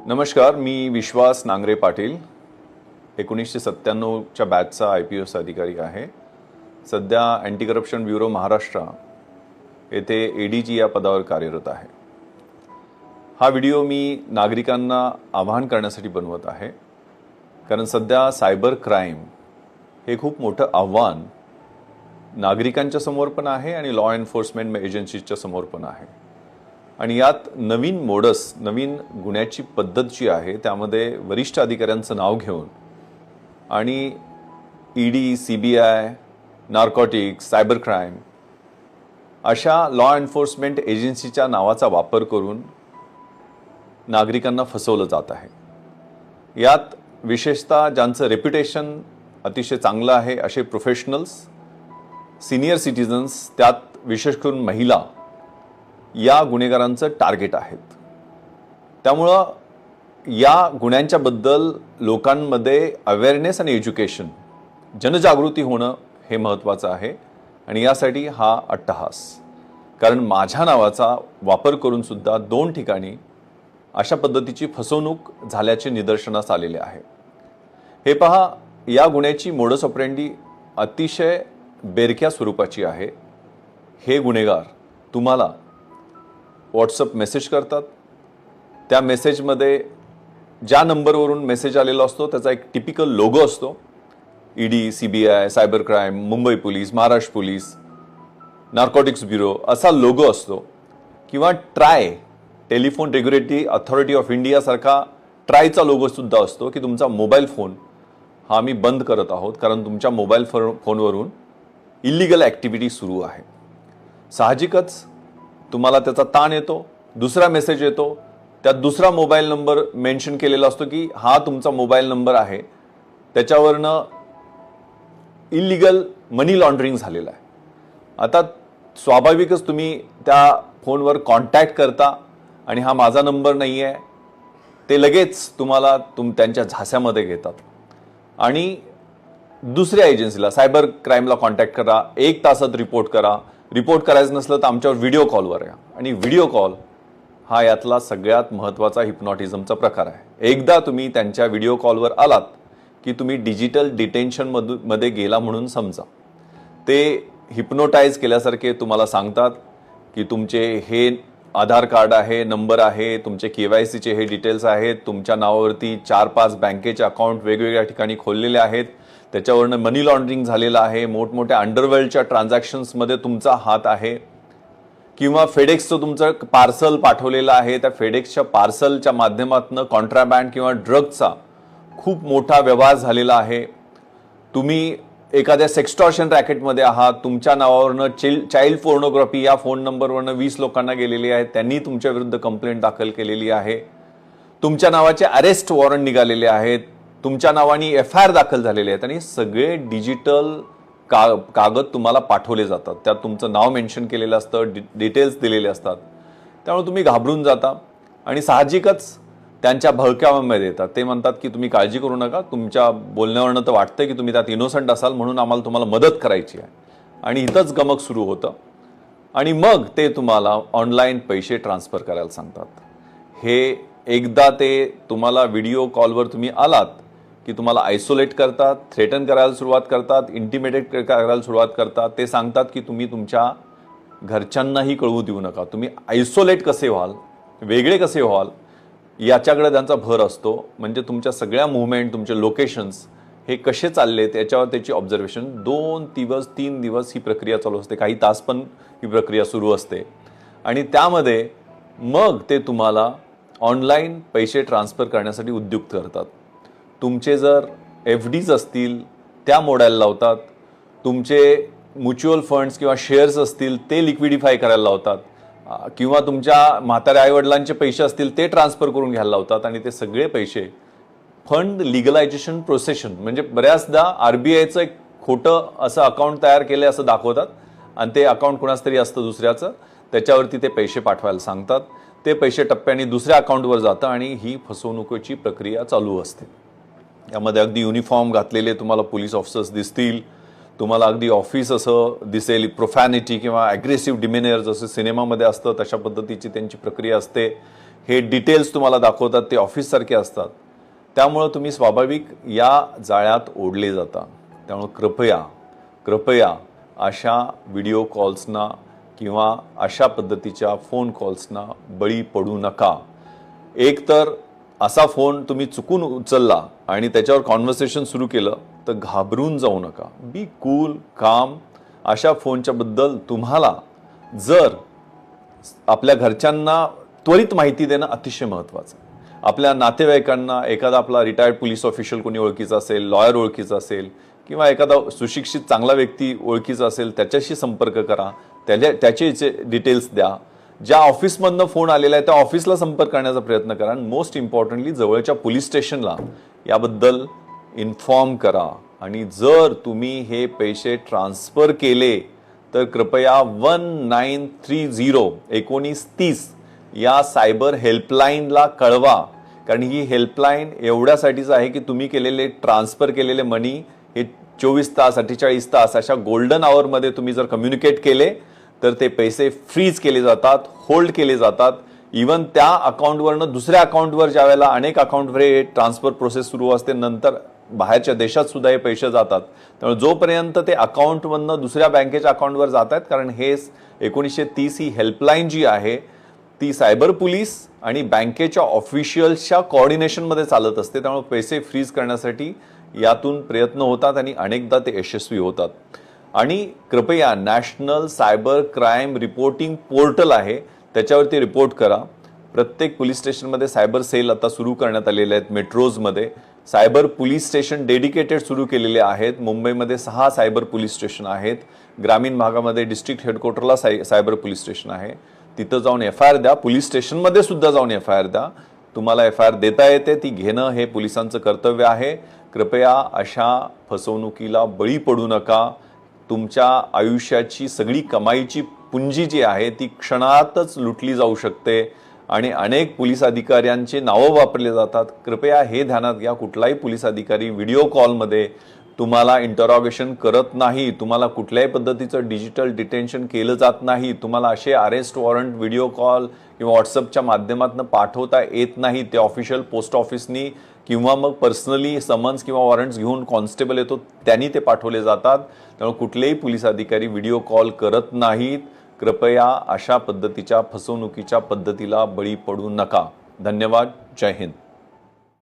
नमस्कार, मी विश्वास नांगरे पाटील 1997च्या बॅचचा IPS अधिकारी आहे। सध्या अँटी करप्शन ब्युरो महाराष्ट्र येथे ADG या पदावर कार्यरत आहे। हा व्हिडिओ मी नागरिकांना आवाहन करण्यासाठी बनवत आहे, कारण सध्या सायबर क्राईम हे खूप मोठं आव्हान नागरिकांच्या समोर पण आहे आणि लॉ एन्फोर्समेंट एजन्सीजच्या समोर पण आहे। आणि यात नवीन मोडस, नवीन गुन्ह्याची पद्धत जी आहे त्यामध्ये वरिष्ठ अधिकाऱ्यांचं नाव घेऊन आणि ED, CBI, narcotics, cyber crime अशा लॉ एन्फोर्समेंट एजन्सीच्या नावाचा वापर करून नागरिकांना फसवलं जात आहे। यात विशेषतः ज्यांचं रेप्युटेशन अतिशय चांगलं आहे असे प्रोफेशनल्स, सिनियर सिटीजन्स, त्यात विशेष करून महिला या गुन्हेगारांचं टार्गेट आहेत। त्यामुळं या गुन्ह्यांच्या बद्दल लोकांमध्ये अवेअरनेस आणि एज्युकेशन, जनजागृती होणं हे महत्त्वाचं आहे। आणि यासाठी हा अट्टहास, कारण माझ्या नावाचा वापर करून सुद्धा 2 ठिकाणी अशा पद्धतीची फसवणूक झाल्याचे निदर्शनास आलेले आहे। हे पहा, या गुन्ह्याची मोडस ऑपरेंडी अतिशय बेरक्या स्वरूपाची आहे। हे गुन्हेगार तुम्हाला व्हॉट्सअप मेसेज करतात। त्या मेसेजमध्ये ज्या नंबरवरून मेसेज आलेला असतो त्याचा एक टिपिकल लोगो असतो। ED, CBI, cyber crime, Mumbai police, Maharashtra police, narcotics bureau असा लोगो असतो। किंवा try, telephone regulatory authority of India सारखा ट्रायचा लोगो सुद्धा असतो की तुमचा मोबाईल फोन हा आम्ही बंद करत आहोत, कारण तुमच्या मोबाईल फोनवरून इल्लीगल ॲक्टिव्हिटी सुरू आहे। साहजिकच तुम्हाला त्याचा ताण येतो। दुसरा मेसेज येतो, त्यात दुसरा मोबाईल नंबर मेन्शन केलेला असतो की हा तुमचा मोबाईल नंबर आहे, त्याच्यावरनं इल्लीगल मनी लॉन्ड्रिंग झालेलं आहे। आता स्वाभाविकच तुम्ही त्या फोनवर कॉन्टॅक्ट करता आणि हा माझा नंबर नाही आहे, ते लगेच तुम्हाला त्यांच्या झास्यामध्ये घेतात आणि दुसऱ्या एजन्सीला, सायबर क्राईमला कॉन्टॅक्ट करा, 1 तासात रिपोर्ट करा, रिपोर्ट करायचं नसलं तर आमच्यावर व्हिडिओ कॉलवर या। आणि व्हिडिओ कॉल हा यातला सगळ्यात महत्त्वाचा हिप्नॉटिझमचा प्रकार आहे। एकदा तुम्ही त्यांच्या व्हिडिओ कॉलवर आलात की तुम्ही डिजिटल डिटेन्शनमध्ये गेला म्हणून समजा। ते हिप्नोटाईज केल्यासारखे तुम्हाला सांगतात की तुमचे हे आधार कार्ड आहे, नंबर आहे, तुमचे KYCचे हे डिटेल्स आहेत, तुमच्या नावावरती 4-5 बँकेचे अकाउंट वेगवेगळ्या ठिकाणी खोललेले आहेत, त्याच्यावरनं मनी लॉन्ड्रिंग झालेलं आहे, मोठमोठ्या अंडरवर्ल्डच्या ट्रान्झॅक्शन्समध्ये तुमचा हात आहे। किंवा फेडेक्सचं तुमचं पार्सल पाठवलेलं आहे, त्या फेडेक्सच्या पार्सलच्या माध्यमातून कॉन्ट्राबँड किंवा ड्रगचा खूप मोठा व्यवहार झालेला आहे। तुम्ही एखाद्या सेक्स्टॉर्शन रॅकेटमध्ये आहात, तुमच्या नावावरनं चाइल्ड पोर्नोग्राफी या फोन नंबरवरनं 20 लोकांना गेलेली आहे, त्यांनी तुमच्या विरुद्ध कंप्लेंट दाखल केलेली आहे, तुमच्या नावाचे अरेस्ट वॉरंट निघालेले आहेत, तुमच्या नावाने FIR दाखल झालेले आहेत आणि सगळे डिजिटल कागद तुम्हाला पाठवले जातात। त्यात तुमचं नाव मेन्शन केलेलं असतं, डिटेल्स दिलेले असतात। त्यामुळे तुम्ही घाबरून जाता आणि साहजिकच त्यांच्या भळक्यामध्ये येतात। ते म्हणतात की तुम्ही काळजी करू नका, तुमच्या बोलण्यावरनं तर वाटतं की तुम्ही त्यात इनोसंट असाल म्हणून आम्हाला तुम्हाला मदत करायची आहे। आणि इथंच गमक सुरू होतं आणि मग ते तुम्हाला ऑनलाईन पैसे ट्रान्सफर करायला सांगतात। हे एकदा ते तुम्हाला व्हिडिओ कॉलवर तुम्ही आलात की तुम्हाला आयसोलेट करतात, थ्रेटन करायला सुरुवात करतात, इंटिमिडेट करायला सुरुवात करतात। ते सांगतात की तुम्ही तुमच्या घरच्यांनाही कळवू देऊ नका, तुम्ही आयसोलेट कसे व्हाल, वेगळे कसे व्हाल याच्याकडे त्यांचा भर असतो। म्हणजे तुमच्या सगळ्या मुवमेंट, तुमचे लोकेशन्स हे कसे चालले त्याच्यावर त्याची ऑब्झर्वेशन 2 दिवस 3 दिवस ही प्रक्रिया चालू असते, काही तास पण ही प्रक्रिया सुरू असते। आणि त्यामध्ये मग ते तुम्हाला ऑनलाईन पैसे ट्रान्सफर करण्यासाठी उद्युक्त करतात। तुमचे जर FDs असतील त्या मोडायला लावतात, तुमचे म्युच्युअल फंड्स किंवा शेअर्स असतील ते लिक्विडिफाय करायला लावतात, किंवा तुमच्या म्हाताऱ्या आईवडिलांचे पैसे असतील ते ट्रान्सफर करून घ्यायला लावतात। आणि ते सगळे पैसे फंड लिगलायझेशन प्रोसेशन, म्हणजे बऱ्याचदा RBIचं एक खोटं असं अकाउंट तयार केलं असं दाखवतात आणि ते अकाउंट कुणाच तरी असतं दुसऱ्याचं, त्याच्यावरती ते पैसे पाठवायला सांगतात। ते पैसे टप्प्याने दुसऱ्या अकाउंटवर जातं आणि ही फसवणुकीची प्रक्रिया चालू असते। यामध्ये अगदी युनिफॉर्म घातलेले तुम्हाला पोलीस ऑफिसर्स दिसतील, तुम्हाला अगदी ऑफिस असं दिसेल, प्रोफॅनिटी किंवा ॲग्रेसिव्ह डिमेनियर जसं सिनेमामध्ये असतं तशा पद्धतीची त्यांची प्रक्रिया असते। हे डिटेल्स तुम्हाला दाखवतात ते ऑफिससारखे असतात. त्यामुळं तुम्ही स्वाभाविक या जाळ्यात ओढले जाता. त्यामुळे कृपया अशा व्हिडिओ कॉल्सना किंवा अशा पद्धतीच्या फोन कॉल्सना बळी पडू नका. एक तर असा फोन तुम्ही चुकून उचलला आणि त्याच्यावर कॉन्व्हर्सेशन सुरू केलं तर घाबरून जाऊ नका. बी कूल, काम. अशा फोनच्या बद्दल तुम्हाला जर आपल्या घरच्यांना त्वरित माहिती देणं अतिशय महत्त्वाचं आहे. आपल्या नातेवाईकांना, एखादा आपला रिटायर्ड पोलीस ऑफिशियल कोणी ओळखीचा असेल, लॉयर ओळखीचा असेल किंवा एखादा सुशिक्षित चांगला व्यक्ती ओळखीचा असेल त्याच्याशी संपर्क करा. त्याचे डिटेल्स द्या. ज्या ऑफिसमधनं फोन आलेला आहे त्या ऑफिसला संपर्क करण्याचा प्रयत्न करा. आणि मोस्ट इम्पॉर्टंटली जवळच्या पोलीस स्टेशनला याबद्दल इन्फॉर्म करा. आणि जर तुम्ही हे पैसे ट्रान्सफर केले तर कृपया 1930 या सायबर हेल्पलाईनला कळवा. कारण ही हेल्पलाईन एवढ्यासाठीच आहे की तुम्ही केलेले ट्रान्सफर केलेले मनी हे 24 तास 48 तास अशा गोल्डन आवरमध्ये तुम्ही जर कम्युनिकेट केले तर ते पैसे फ्रीज केले जातात, होल्ड केले जातात. इवन त्या अकाउंटवरनं दुसऱ्या अकाउंटवर ज्या वेळेला अनेक अकाउंटवर हे ट्रान्सफर प्रोसेस सुरू असते, नंतर बाहेरच्या देशात सुद्धा हे पैसे जातात. त्यामुळे जोपर्यंत ते अकाउंटमधनं दुसऱ्या बँकेच्या अकाउंटवर जात आहेत, कारण हे 1930 ही हेल्पलाईन जी आहे ती सायबर पोलीस आणि बँकेच्या ऑफिशियल्सच्या कोऑर्डिनेशनमध्ये चालत असते. त्यामुळे पैसे फ्रीज करण्यासाठी यातून प्रयत्न होतात आणि अनेकदा ते यशस्वी होतात. आणि कृपया national cyber crime reporting portal आहे त्याच्यावरती रिपोर्ट करा. प्रत्येक पोलीस स्टेशनमध्ये सायबर सेल आता सुरू करण्यात आलेले आहेत. मेट्रोजमध्ये सायबर पोलीस स्टेशन डेडिकेटेड सुरू केलेले आहेत. मुंबईमध्ये 6 सायबर पोलीस स्टेशन आहेत. ग्रामीण भागामध्ये डिस्ट्रिक्ट हेडक्वार्टरला सायबर पोलीस स्टेशन आहे. तिथं जाऊन FIR द्या. पोलीस स्टेशनमध्ये सुद्धा जाऊन FIR द्या. तुम्हाला FIR देता येते, ती घेणं हे पोलिसांचं कर्तव्य आहे. कृपया अशा फसवणुकीला बळी पडू नका. तुमच्या आयुष्याची सगळी कमाईची पुंजी जी आहे ती क्षणातच लुटली जाऊ शकते आणि अनेक पोलीस अधिकाऱ्यांचे नावं वापरले जातात. कृपया हे ध्यानात घ्या. कुठलाही पोलीस अधिकारी व्हिडिओ कॉलमध्ये तुम्हाला इंटरॉगेशन करत नाही. तुम्हाला कुठल्याही पद्धतीचं डिजिटल डिटेन्शन केलं जात नाही. तुम्हाला असे अरेस्ट वॉरंट व्हिडिओ कॉल किंवा व्हॉट्सअपच्या माध्यमातून पाठवता येत नाही. ते ऑफिशियल पोस्ट ऑफिसनी किंवा मग पर्सनली समन्स किंवा वॉरंट्स घेऊन कॉन्स्टेबल येतो त्यांनी ते पाठवले जातात. त्यामुळे कुठलेही पोलीस अधिकारी व्हिडिओ कॉल करत नाहीत. कृपया अशा पद्धतीच्या फसवणुकीच्या पद्धतीला बळी पडू नका. धन्यवाद. जय हिंद.